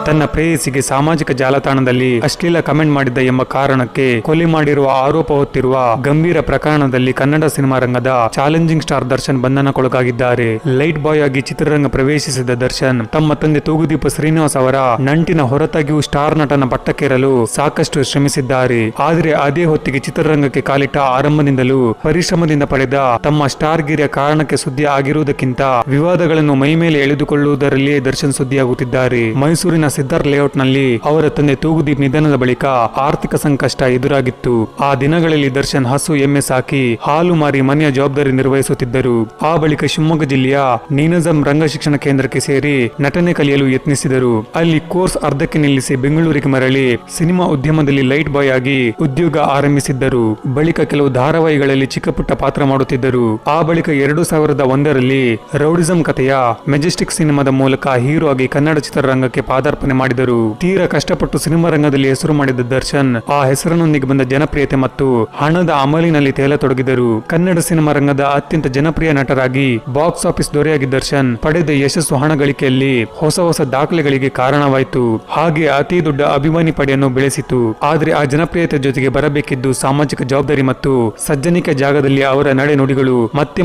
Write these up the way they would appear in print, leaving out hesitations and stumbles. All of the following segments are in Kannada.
ತನ್ನ ಪ್ರೇಯಸಿಗೆ ಸಾಮಾಜಿಕ ಜಾಲತಾಣದಲ್ಲಿ ಅಶ್ಲೀಲ ಕಮೆಂಟ್ ಮಾಡಿದ್ದ ಎಂಬ ಕಾರಣಕ್ಕೆ ಕೊಲೆ ಮಾಡಿರುವ ಆರೋಪ ಹೊತ್ತಿರುವ ಗಂಭೀರ ಪ್ರಕರಣದಲ್ಲಿ ಕನ್ನಡ ಸಿನಿಮಾ ರಂಗದ ಚಾಲೆಂಜಿಂಗ್ ಸ್ಟಾರ್ ದರ್ಶನ್ ಬಂಧನಕ್ಕೊಳಗಾಗಿದ್ದಾರೆ. ಲೈಟ್ ಬಾಯ್ ಆಗಿ ಚಿತ್ರರಂಗ ಪ್ರವೇಶಿಸಿದ ದರ್ಶನ್ ತಮ್ಮ ತಂದೆ ತೂಗುದೀಪ ಶ್ರೀನಿವಾಸ್ ಅವರ ನಂಟಿನ ಹೊರತಾಗಿಯೂ ಸ್ಟಾರ್ ನಟನ ಪಟ್ಟಕ್ಕೇರಲು ಸಾಕಷ್ಟು ಶ್ರಮಿಸಿದ್ದಾರೆ. ಆದರೆ ಅದೇ ಹೊತ್ತಿಗೆ ಚಿತ್ರರಂಗಕ್ಕೆ ಕಾಲಿಟ್ಟ ಆರಂಭದಿಂದಲೂ ಪರಿಶ್ರಮದಿಂದ ಪಡೆದ ತಮ್ಮ ಸ್ಟಾರ್ ಗಿರಿಯ ಕಾರಣಕ್ಕೆ ಸುದ್ದಿ ಆಗಿರುವುದಕ್ಕಿಂತ ವಿವಾದಗಳನ್ನು ಮೈಮೇಲೆ ಎಳೆದುಕೊಳ್ಳುವುದರಲ್ಲಿಯೇ ದರ್ಶನ್ ಸುದ್ದಿಯಾಗುತ್ತಿದ್ದಾರೆ. ಮೈಸೂರಿನ ಸಿದ್ಧಾರ್ಥ್ ಲೇಔಟ್ ನಲ್ಲಿ ಅವರ ತಂದೆ ತೂಗುದೀಪ್ ನಿಧನದ ಬಳಿಕ ಆರ್ಥಿಕ ಸಂಕಷ್ಟ ಎದುರಾಗಿತ್ತು. ಆ ದಿನಗಳಲ್ಲಿ ದರ್ಶನ್ ಹಸು ಎಮ್ಮೆ ಸಾಕಿ ಹಾಲು ಮಾರಿ ಮನೆಯ ಜವಾಬ್ದಾರಿ ನಿರ್ವಹಿಸುತ್ತಿದ್ದರು. ಆ ಬಳಿಕ ಶಿವಮೊಗ್ಗ ಜಿಲ್ಲೆಯ ನೀನಜಂ ರಂಗ ಶಿಕ್ಷಣ ಕೇಂದ್ರಕ್ಕೆ ಸೇರಿ ನಟನೆ ಕಲಿಯಲು ಯತ್ನಿಸಿದರು. ಅಲ್ಲಿ ಕೋರ್ಸ್ ಅರ್ಧಕ್ಕೆ ನಿಲ್ಲಿಸಿ ಬೆಂಗಳೂರಿಗೆ ಮರಳಿ ಸಿನಿಮಾ ಉದ್ಯಮದಲ್ಲಿ ಲೈಟ್ ಬಾಯ್ ಆಗಿ ಉದ್ಯೋಗ ಆರಂಭಿಸಿದ್ದರು. ಬಳಿಕ ಕೆಲವು ಧಾರಾವಾಹಿಗಳಲ್ಲಿ ಚಿಕ್ಕ ಪುಟ್ಟ ಪಾತ್ರ ಮಾಡುತ್ತಿದ್ದರು. ಆ ಬಳಿಕ 2001ರಲ್ಲಿ ರೌಡಿಸಂ ಕಥೆಯ ಮೆಜೆಸ್ಟಿಕ್ ಸಿನಿಮಾದ ಮೂಲಕ ಹೀರೋ ಆಗಿ ಕನ್ನಡ ಚಿತ್ರರಂಗಕ್ಕೆ ಪಾದಾರ್ಪಣೆ ಮಾಡಿದರು. ತೀರಾ ಕಷ್ಟಪಟ್ಟು ಸಿನಿಮಾ ರಂಗದಲ್ಲಿ ಹೆಸರು ಮಾಡಿದ ದರ್ಶನ್ ಆ ಹೆಸರಿನೊಂದಿಗೆ ಬಂದ ಜನಪ್ರಿಯತೆ ಮತ್ತು ಹಣದ ಅಮಲಿನಲ್ಲಿ ತೇಲತೊಡಗಿದರು. ಕನ್ನಡ ಸಿನಿಮಾ ರಂಗದ ಅತ್ಯಂತ ಜನಪ್ರಿಯ ನಟರಾಗಿ ಬಾಕ್ಸ್ ಆಫೀಸ್ ದೊರೆಯಾಗಿ ದರ್ಶನ್ ಪಡೆದ ಯಶಸ್ಸು ಹಣ ಗಳಿಕೆಯಲ್ಲಿ ಹೊಸ ದಾಖಲೆಗಳಿಗೆ ಕಾರಣವಾಯಿತು. ಹಾಗೆ ಅತಿ ದೊಡ್ಡ ಅಭಿಮಾನಿ ಪಡೆಯನ್ನು ಬೆಳೆಸಿತು. ಆದರೆ ಆ ಜನಪ್ರಿಯತೆ ಜೊತೆಗೆ ಬರಬೇಕಿದ್ದು ಸಾಮಾಜಿಕ ಜವಾಬ್ದಾರಿ ಮತ್ತು ಸಜ್ಜನಿಕೆ ಜಾಗದಲ್ಲಿ ಅವರ ನಡೆ ನುಡಿಗಳು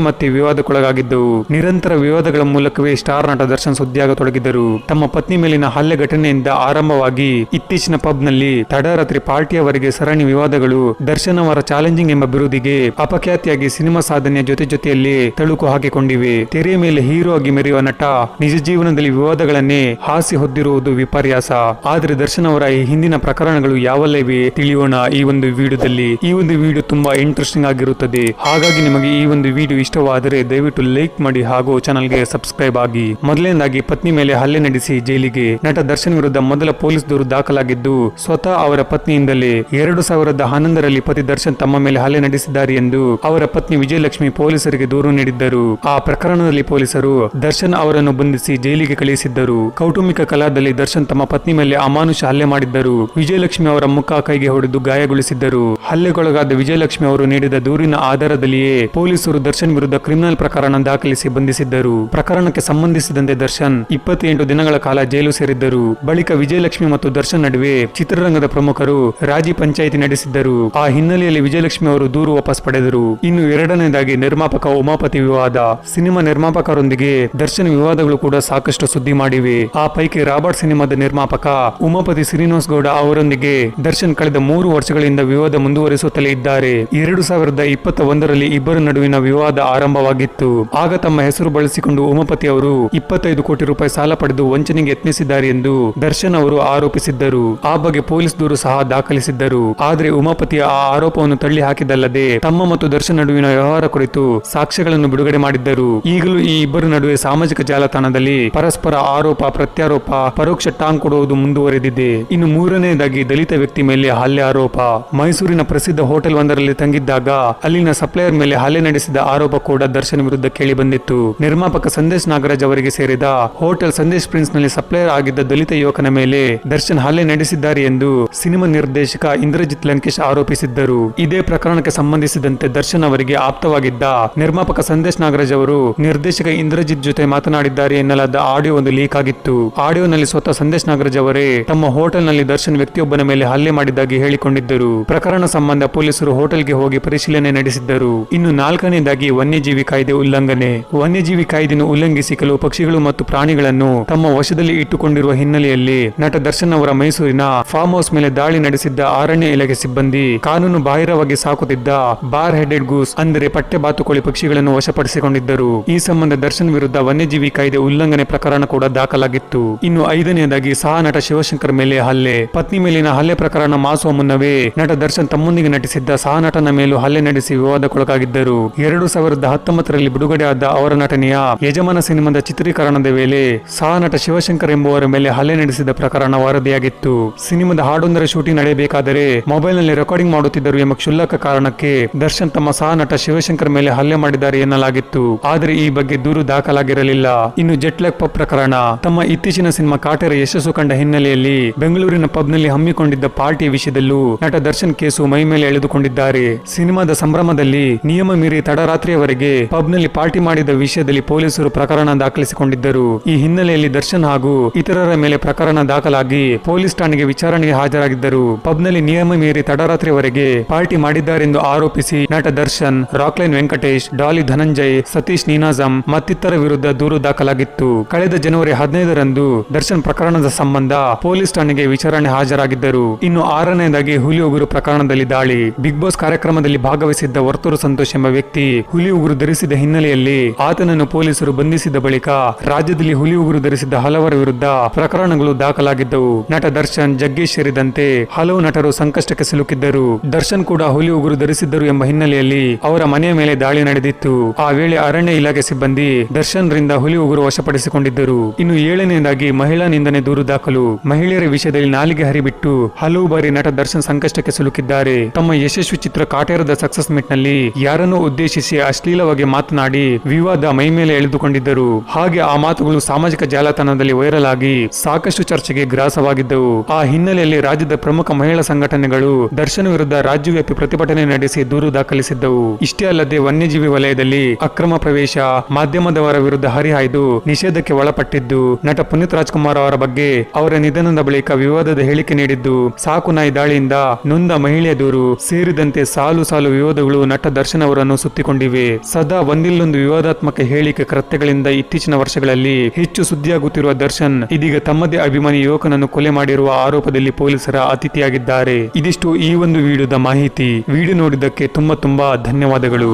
ಮತ್ತೆ ವಿವಾದಕ್ಕೊಳಗಾಗಿದ್ದವು. ನಿರಂತರ ವಿವಾದಗಳ ಮೂಲಕವೇ ಸ್ಟಾರ್ ನಟ ದರ್ಶನ್ ಸುದ್ದಿಯಾಗತೊಡಗಿದ್ದರು. ತಮ್ಮ ಪತ್ನಿ ಮೇಲಿನ ಹಲ್ಲೆ ಘಟನೆಯಿಂದ ಆರಂಭವಾಗಿ ಇತ್ತೀಚಿನ ಪಬ್ ನಲ್ಲಿ ತಡರಾತ್ರಿ ಪಾರ್ಟಿಯವರೆಗೆ ಸರಣಿ ವಿವಾದಗಳು ದರ್ಶನ್ ಅವರ ಚಾಲೆಂಜಿಂಗ್ ಎಂಬ ಬಿರುದಿಗೆ ಅಪಖ್ಯಾತಿಯಾಗಿ ಸಿನಿಮಾ ಸಾಧನೆಯ ಜೊತೆಯಲ್ಲಿ ತಳುಕು ಹಾಕಿಕೊಂಡಿವೆ. ತೆರೆಯ ಮೇಲೆ ಹೀರೋ ಆಗಿ ಮೆರೆಯುವ ನಟ ನಿಜ ಜೀವನದಲ್ಲಿ ವಿವಾದಗಳನ್ನೇ ಹಾಸಿ ಹೊದ್ದಿರುವುದು ವಿಪರ್ಯಾಸ. ಆದರೆ ದರ್ಶನ್ ಅವರ ಈ ಹಿಂದಿನ ಪ್ರಕರಣಗಳು ಯಾವಲ್ಲವೇ ತಿಳಿಯೋಣ ಈ ಒಂದು ವಿಡಿಯೋದಲ್ಲಿ. ಈ ಒಂದು ವಿಡಿಯೋ ತುಂಬಾ ಇಂಟ್ರೆಸ್ಟಿಂಗ್ ಆಗಿರುತ್ತದೆ. ಹಾಗಾಗಿ ನಿಮಗೆ ಈ ಒಂದು ವಿಡಿಯೋ ಇಷ್ಟವಾದರೆ ದಯವಿಟ್ಟು ಲೈಕ್ ಮಾಡಿ ಹಾಗೂ ಚಾನಲ್ಗೆ ಸಬ್ಸ್ಕ್ರೈಬ್ ಆಗಿ. ಮೊದಲನೇದಾಗಿ ಪತ್ನಿ ಮೇಲೆ ಹಲ್ಲೆ ನಡೆಸಿ ಜೈಲಿಗೆ ನಟ ದರ್ಶನ್ ವಿರುದ್ಧ ಮೊದಲ ಪೊಲೀಸ್ ದೂರು ದಾಖಲಾಗಿದ್ದು ಸ್ವತಃ ಅವರ ಪತ್ನಿಯಿಂದಲೇ. 2011ರಲ್ಲಿ ಪತಿ ದರ್ಶನ್ ತಮ್ಮ ಮೇಲೆ ಹಲ್ಲೆ ನಡೆಸಿದ್ದಾರೆ ಎಂದು ಅವರ ಪತ್ನಿ ವಿಜಯಲಕ್ಷ್ಮಿ ಪೊಲೀಸರಿಗೆ ದೂರು ನೀಡಿದ್ದರು. ಆ ಪ್ರಕರಣದಲ್ಲಿ ಪೊಲೀಸರು ದರ್ಶನ್ ಅವರನ್ನು ಬಂಧಿಸಿ ಜೈಲಿಗೆ ಕಳುಹಿಸಿದ್ದರು. ಕೌಟುಂಬಿಕ ಕಲಹದಲ್ಲಿ ದರ್ಶನ್ ತಮ್ಮ ಪತ್ನಿ ಮೇಲೆ ಅಮಾನುಷ ಹಲ್ಲೆ ಮಾಡಿದ್ದರು. ವಿಜಯಲಕ್ಷ್ಮಿ ಅವರ ಮುಖ ಕೈಗೆ ಹೊಡೆದು ಗಾಯಗೊಳಿಸಿದ್ದರು. ಹಲ್ಲೆಗೊಳಗಾದ ವಿಜಯಲಕ್ಷ್ಮಿ ಅವರು ನೀಡಿದ ದೂರಿನ ಆಧಾರದಲ್ಲಿಯೇ ಪೊಲೀಸರು ದರ್ಶನ್ ವಿರುದ್ಧ ಕ್ರಿಮಿನಲ್ ಪ್ರಕರಣ ದಾಖಲಿಸಿ ಬಂಧಿಸಿದ್ದರು. ಪ್ರಕರಣಕ್ಕೆ ಸಂಬಂಧಿಸಿದಂತೆ ದರ್ಶನ್ 28 ದಿನಗಳ ಕಾಲ ಜೈಲು ಸೇರಿದ್ದರು. ಬಳಿಕ ವಿಜಯಲಕ್ಷ್ಮಿ ಮತ್ತು ದರ್ಶನ್ ನಡುವೆ ಚಿತ್ರರಂಗದ ಪ್ರಮುಖರು ರಾಜಿ ಪಂಚಾಯಿತಿ ನಡೆಸಿದ್ದರು. ಆ ಹಿನ್ನೆಲೆಯಲ್ಲಿ ವಿಜಯಲಕ್ಷ್ಮಿ ಅವರು ದೂರು ವಾಪಸ್ ಪಡೆದರು. ಇನ್ನು ಎರಡನೇದಾಗಿ ನಿರ್ಮಾಪಕ ಉಮಾಪತಿ ವಿವಾದ. ಸಿನಿಮಾ ನಿರ್ಮಾಪಕರೊಂದಿಗೆ ದರ್ಶನ್ ವಿವಾದಗಳು ಕೂಡ ಸಾಕಷ್ಟು ಸುದ್ದಿ ಮಾಡಿವೆ. ಆ ಪೈಕಿ ರಾಬರ್ಟ್ ಸಿನಿಮಾದ ನಿರ್ಮಾಪಕ ಉಮಾಪತಿ ಶ್ರೀನಿವಾಸ್ ಗೌಡ ಅವರೊಂದಿಗೆ ದರ್ಶನ್ ಕಳೆದ 3 ವರ್ಷಗಳಿಂದ ವಿವಾದ ಮುಂದುವರಿಸುತ್ತಲೇ ಇದ್ದಾರೆ. 2021ರಲ್ಲಿ ಇಬ್ಬರ ನಡುವಿನ ವಿವಾದ ಆರಂಭವಾಗಿತ್ತು. ಆಗ ತಮ್ಮ ಹೆಸರು ಬಳಸಿಕೊಂಡು ಉಮಾಪತಿ ಅವರು 25 ಕೋಟಿ ರೂಪಾಯಿ ಸಾಲ ಪಡೆದು ವಂಚನೆಗೆ ಯತ್ನಿಸಿದ್ದಾರೆ ಎಂದು ದರ್ಶನ್ ಅವರು ಆರೋಪಿಸಿದ್ದರು. ಆ ಬಗ್ಗೆ ಪೊಲೀಸ್ ದೂರು ಸಹ ದಾಖಲಿಸಿದ್ದರು. ಆದರೆ ಉಮಾಪತಿಯ ಆ ಆರೋಪವನ್ನು ತಳ್ಳಿ ಹಾಕಿದಲ್ಲದೆ ತಮ್ಮ ಮತ್ತು ದರ್ಶನ್ ನಡುವಿನ ವ್ಯವಹಾರ ಕುರಿತು ಸಾಕ್ಷ್ಯಗಳನ್ನು ಬಿಡುಗಡೆ ಮಾಡಿದ್ದರು. ಈಗಲೂ ಈ ಇಬ್ಬರ ನಡುವೆ ಸಾಮಾಜಿಕ ಜಾಲತಾಣದಲ್ಲಿ ಪರಸ್ಪರ ಆರೋಪ ಪ್ರತ್ಯಾರೋಪ ಪರೋಕ್ಷ ಟಾಂಗ್ ಕೊಡುವುದು ಮುಂದುವರೆದಿದೆ. ಇನ್ನು ಮೂರನೆಯದಾಗಿ ದಲಿತ ವ್ಯಕ್ತಿ ಮೇಲೆ ಹಲ್ಲೆ ಆರೋಪ. ಮೈಸೂರಿನ ಪ್ರಸಿದ್ಧ ಹೋಟೆಲ್ ಒಂದರಲ್ಲಿ ತಂಗಿದ್ದಾಗ ಅಲ್ಲಿನ ಸಪ್ಲೈಯರ್ ಮೇಲೆ ಹಲ್ಲೆ ನಡೆಸಿದ ಆರೋಪ ಕೂಡ ದರ್ಶನ್ ವಿರುದ್ಧ ಕೇಳಿ ಬಂದಿತ್ತು. ನಿರ್ಮಾಪಕ ಸಂದೇಶ್ ನಾಗರಾಜ್ ಅವರಿಗೆ ಸೇರಿದ ಹೋಟೆಲ್ ಸಂದೇಶ್ ಪ್ರಿನ್ಸ್ ನಲ್ಲಿ ಸಪ್ಲೈಯರ್ ಆಗಿದ್ದ ದಲಿತ ಯುವಕನ ಮೇಲೆ ದರ್ಶನ್ ಹಲ್ಲೆ ನಡೆಸಿದ್ದಾರೆ ಎಂದು ಸಿನಿಮಾ ನಿರ್ದೇಶಕ ಇಂದ್ರಜಿತ್ ಲಂಕೇಶ್ ಆರೋಪಿಸಿದ್ದರು. ಇದೇ ಪ್ರಕರಣಕ್ಕೆ ಸಂಬಂಧಿಸಿದಂತೆ ದರ್ಶನ್ ಅವರಿಗೆ ಆಪ್ತವಾಗಿದ್ದ ನಿರ್ಮಾಪಕ ಸಂದೇಶ್ ನಾಗರಾಜ್ ಅವರು ನಿರ್ದೇಶಕ ಇಂದ್ರಜಿತ್ ಜೊತೆ ಮಾತನಾಡಿದ್ದಾರೆ ಎನ್ನಲಾದ ಆಡಿಯೋ ಒಂದು ಲೀಕ್ ಆಗಿತ್ತು. ಆಡಿಯೋನಲ್ಲಿ ಸ್ವತಃ ಸಂದೇಶ್ ನಾಗರಾಜ್ ಅವರೇ ತಮ್ಮ ಹೋಟೆಲ್ ನಲ್ಲಿ ದರ್ಶನ್ ವ್ಯಕ್ತಿಯೊಬ್ಬನ ಮೇಲೆ ಹಲ್ಲೆ ಮಾಡಿದ್ದಾಗಿ ಹೇಳಿಕೊಂಡಿದ್ದರು. ಪ್ರಕರಣ ಸಂಬಂಧ ಪೊಲೀಸರು ಹೋಟೆಲ್ಗೆ ಹೋಗಿ ಪರಿಶೀಲನೆ ನಡೆಸಿದ್ದರು. ಇನ್ನು ನಾಲ್ಕನೇದಾಗಿ ವನ್ಯಜೀವಿ ಕಾಯ್ದೆ ಉಲ್ಲಂಘನೆ. ವನ್ಯಜೀವಿ ಕಾಯ್ದೆಯನ್ನು ಉಲ್ಲಂಘಿಸಿ ಕೆಲವು ಪಕ್ಷಿಗಳು ಮತ್ತು ಪ್ರಾಣಿಗಳನ್ನು ತಮ್ಮ ವಶದಲ್ಲಿ ಇಟ್ಟುಕೊಂಡಿರುವ ಹಿನ್ನೆಲೆಯಲ್ಲಿ ನಟ ದರ್ಶನ್ ಅವರ ಮೈಸೂರಿನ ಫಾರ್ಮ್ ಹೌಸ್ ಮೇಲೆ ದಾಳಿ ನಡೆಸಿದ್ದ ಅರಣ್ಯ ಇಲಾಖೆ ಸಿಬ್ಬಂದಿ ಕಾನೂನು ಬಾಹಿರವಾಗಿ ಸಾಕುತ್ತಿದ್ದ ಬಾರ್ ಹೆಡೆಡ್ ಗೂಸ್ ಅಂದರೆ ಪಟ್ಟೆ ಬಾತುಕೋಳಿ ಪಕ್ಷಿಗಳನ್ನು ವಶಪಡಿಸಿಕೊಂಡಿದ್ದರು. ಈ ಸಂಬಂಧ ದರ್ಶನ್ ವಿರುದ್ಧ ವನ್ಯಜೀವಿ ಕಾಯ್ದೆ ಉಲ್ಲಂಘನೆ ಪ್ರಕರಣ ಕೂಡ ದಾಖಲಾಗಿತ್ತು. ಇನ್ನು ಐದನೆಯದಾಗಿ ಸಹ ನಟ ಶಿವಶಂಕರ್ ಮೇಲೆ ಹಲ್ಲೆ. ಪತ್ನಿ ಮೇಲಿನ ಹಲ್ಲೆ ಪ್ರಕರಣ ಮಾಸುವ ಮುನ್ನವೇ ನಟ ದರ್ಶನ್ ತಮ್ಮೊಂದಿಗೆ ನಟಿಸಿದ್ದ ಸಹ ನಟನ ಮೇಲೂ ಹಲ್ಲೆ ನಡೆಸಿ ವಿವಾದಕ್ಕೊಳಗಾಗಿದ್ದರು. 2019ರಲ್ಲಿ ಬಿಡುಗಡೆಯಾದ ಅವರ ನಟನೆಯ ಯಜಮಾನ ಸಿನಿಮಾದ ಚಿತ್ರೀಕರಣದ ವೇಳೆ ಸಹ ನಟ ಶಿವಶಂಕರ್ ಎಂಬುವರ ಮೇಲೆ ಹಲ್ಲೆ ನಡೆಸಿದ ಪ್ರಕರಣ ವರದಿಯಾಗಿತ್ತು. ಸಿನಿಮಾದ ಹಾಡೊಂದರ ಶೂಟಿಂಗ್ ನಡೆಯಬೇಕಾದರೆ ಮೊಬೈಲ್ ನಲ್ಲಿ ರೆಕಾರ್ಡಿಂಗ್ ಮಾಡುತ್ತಿದ್ದರು ಎಂಬ ಕ್ಷುಲ್ಲಕ ಕಾರಣಕ್ಕೆ ದರ್ಶನ್ ತಮ್ಮ ಸಹ ನಟ ಶಿವಶಂಕರ್ ಮೇಲೆ ಹಲ್ಲೆ ಮಾಡಿದ್ದಾರೆ ಎನ್ನಲಾಗಿತ್ತು. ಆದರೆ ಈ ಬಗ್ಗೆ ದೂರು ದಾಖಲಾಗಿರಲಿಲ್ಲ. ಇನ್ನು ಜೆಟ್ಲಾಗ್ ಪಬ್ ಪ್ರಕರಣ. ತಮ್ಮ ಇತ್ತೀಚಿನ ಸಿನಿಮಾ ಕಾಟೇರ ಯಶಸ್ಸು ಕಂಡ ಹಿನ್ನೆಲೆಯಲ್ಲಿ ಬೆಂಗಳೂರಿನ ಪಬ್ ನಲ್ಲಿ ಹಮ್ಮಿಕೊಂಡಿದ್ದ ಪಾರ್ಟಿ ವಿಷಯದಲ್ಲೂ ನಟ ದರ್ಶನ್ ಕೇಸು ಮೈ ಮೇಲೆ ಎಳೆದುಕೊಂಡಿದ್ದಾರೆ. ಸಿನಿಮಾದ ಸಂಭ್ರಮದಲ್ಲಿ ನಿಯಮ ಮೀರಿ ತಡರಾತ್ರಿಯವರೆಗೆ ಪಬ್ ನಲ್ಲಿ ಪಾರ್ಟಿ ಮಾಡಿದ ವಿಷಯದಲ್ಲಿ ಪೊಲೀಸರು ಪ್ರಕರಣ ದಾಖಲಿಸಿಕೊಂಡಿದ್ದರು. ಈ ಹಿನ್ನೆಲೆಯಲ್ಲಿ ದರ್ಶನ್ ಹಾಗೂ ಇತರರ ಮೇಲೆ ಮೇಲೆ ಪ್ರಕರಣ ದಾಖಲಾಗಿ ಪೊಲೀಸ್ ಠಾಣೆಗೆ ವಿಚಾರಣೆಗೆ ಹಾಜರಾಗಿದ್ದರು. ಪಬ್ನಲ್ಲಿ ನಿಯಮ ಮೀರಿ ತಡರಾತ್ರಿವರೆಗೆ ಪಾರ್ಟಿ ಮಾಡಿದ್ದಾರೆಂದು ಆರೋಪಿಸಿ ನಟ ದರ್ಶನ್, ರಾಕ್ಲೈನ್ ವೆಂಕಟೇಶ್, ಡಾಲಿ ಧನಂಜಯ್, ಸತೀಶ್ ನೀನಾಜಂ ಮತ್ತಿತರ ವಿರುದ್ಧ ದೂರು ದಾಖಲಾಗಿತ್ತು. ಕಳೆದ ಜನವರಿ 15ರಂದು ದರ್ಶನ್ ಪ್ರಕರಣದ ಸಂಬಂಧ ಪೊಲೀಸ್ ಠಾಣೆಗೆ ವಿಚಾರಣೆ ಹಾಜರಾಗಿದ್ದರು. ಇನ್ನು 6ನೇದಾಗಿ ಹುಲಿ ಉಗುರು ಪ್ರಕರಣದಲ್ಲಿ ದಾಳಿ. ಬಿಗ್ ಬಾಸ್ ಕಾರ್ಯಕ್ರಮದಲ್ಲಿ ಭಾಗವಹಿಸಿದ್ದ ವರ್ತೂರು ಸಂತೋಷ್ ಎಂಬ ವ್ಯಕ್ತಿ ಹುಲಿ ಉಗುರು ಧರಿಸಿದ ಹಿನ್ನೆಲೆಯಲ್ಲಿ ಆತನನ್ನು ಪೊಲೀಸರು ಬಂಧಿಸಿದ ಬಳಿಕ ರಾಜ್ಯದಲ್ಲಿ ಹುಲಿ ಉಗುರು ಧರಿಸಿದ್ದ ಹಲವರ ವಿರುದ್ಧ ಪ್ರಕರಣಗಳು ದಾಖಲಾಗಿದ್ದವು. ನಟ ದರ್ಶನ್, ಜಗ್ಗೇಶ್ ಸೇರಿದಂತೆ ಹಲವು ನಟರು ಸಂಕಷ್ಟಕ್ಕೆ ಸಿಲುಕಿದ್ದರು. ದರ್ಶನ್ ಕೂಡ ಹುಲಿ ಉಗುರು ಧರಿಸಿದ್ದರು ಎಂಬ ಹಿನ್ನೆಲೆಯಲ್ಲಿ ಅವರ ಮನೆಯ ಮೇಲೆ ದಾಳಿ ನಡೆದಿತ್ತು. ಆ ವೇಳೆ ಅರಣ್ಯ ಇಲಾಖೆ ಸಿಬ್ಬಂದಿ ದರ್ಶನ್ ರಿಂದ ಹುಲಿ ಉಗುರು ವಶಪಡಿಸಿಕೊಂಡಿದ್ದರು. ಇನ್ನು 7ನೇದಾಗಿ ಮಹಿಳಾ ನಿಂದನೆ ದೂರು ದಾಖಲು. ಮಹಿಳೆಯರ ವಿಷಯದಲ್ಲಿ ನಾಲಿಗೆ ಹರಿಬಿಟ್ಟು ಹಲವು ಬಾರಿ ನಟ ದರ್ಶನ್ ಸಂಕಷ್ಟಕ್ಕೆ ಸಿಲುಕಿದ್ದಾರೆ. ತಮ್ಮ ಯಶಸ್ವಿ ಚಿತ್ರ ಕಾಟೇರದ ಸಕ್ಸಸ್ ಮೀಟ್ ನಲ್ಲಿ ಯಾರನ್ನೂ ಉದ್ದೇಶಿಸಿ ಅಶ್ಲೀಲವಾಗಿ ಮಾತನಾಡಿ ವಿವಾದ ಮೈಮೇಲೆ ಎಳೆದುಕೊಂಡಿದ್ದರು. ಹಾಗೆ ಆ ಮಾತುಗಳು ಸಾಮಾಜಿಕ ಜಾಲತಾಣದಲ್ಲಿ ವೈರಲ್ ಆಗಿ ಸಾಕಷ್ಟು ಚರ್ಚೆಗೆ ಗ್ರಾಸವಾಗಿದ್ದವು. ಆ ಹಿನ್ನೆಲೆಯಲ್ಲಿ ರಾಜ್ಯದ ಪ್ರಮುಖ ಮಹಿಳಾ ಸಂಘಟನೆಗಳು ದರ್ಶನ್ ವಿರುದ್ಧ ರಾಜ್ಯವ್ಯಾಪಿ ಪ್ರತಿಭಟನೆ ನಡೆಸಿ ದೂರು ದಾಖಲಿಸಿದ್ದವು. ಇಷ್ಟೇ ಅಲ್ಲದೆ ವನ್ಯಜೀವಿ ವಲಯದಲ್ಲಿ ಅಕ್ರಮ ಪ್ರವೇಶ, ಮಾಧ್ಯಮದವರ ವಿರುದ್ಧ ಹರಿಹಾಯ್ದು ನಿಷೇಧಕ್ಕೆ ಒಳಪಟ್ಟಿದ್ದು, ನಟ ಪುನೀತ್ ರಾಜ್ಕುಮಾರ್ ಅವರ ಬಗ್ಗೆ ಅವರ ನಿಧನದ ಬಳಿಕ ವಿವಾದದ ಹೇಳಿಕೆ ನೀಡಿದ್ದು, ಸಾಕು ನಾಯಿ ದಾಳಿಯಿಂದ ನೊಂದ ಮಹಿಳೆಯ ದೂರು ಸೇರಿದಂತೆ ಸಾಲು ಸಾಲು ವಿವಾದಗಳು ನಟ ದರ್ಶನ್ ಅವರನ್ನು ಸುತ್ತಿಕೊಂಡಿವೆ. ಸದಾ ಒಂದಿಲ್ಲೊಂದು ವಿವಾದಾತ್ಮಕ ಹೇಳಿಕೆ, ಕೃತ್ಯಗಳಿಂದ ಇತ್ತೀಚಿನ ವರ್ಷಗಳಲ್ಲಿ ಹೆಚ್ಚು ಸುದ್ದಿಯಾಗುತ್ತಿರುವ ದರ್ಶನ್ ಇದೀಗ ತಮ್ಮದೇ ಅಭಿಮಾನಿ ಯುವಕನನ್ನು ಕೊಲೆ ಮಾಡಿರುವ ಆರೋಪದಲ್ಲಿ ಪೊಲೀಸರ ಅತಿಥಿಯಾಗಿದ್ದಾರೆ. ಇದಿಷ್ಟು ಈ ಒಂದು ವಿಡಿಯೋದ ಮಾಹಿತಿ. ವಿಡಿಯೋ ನೋಡಿದ್ದಕ್ಕೆ ತುಂಬಾ ಧನ್ಯವಾದಗಳು.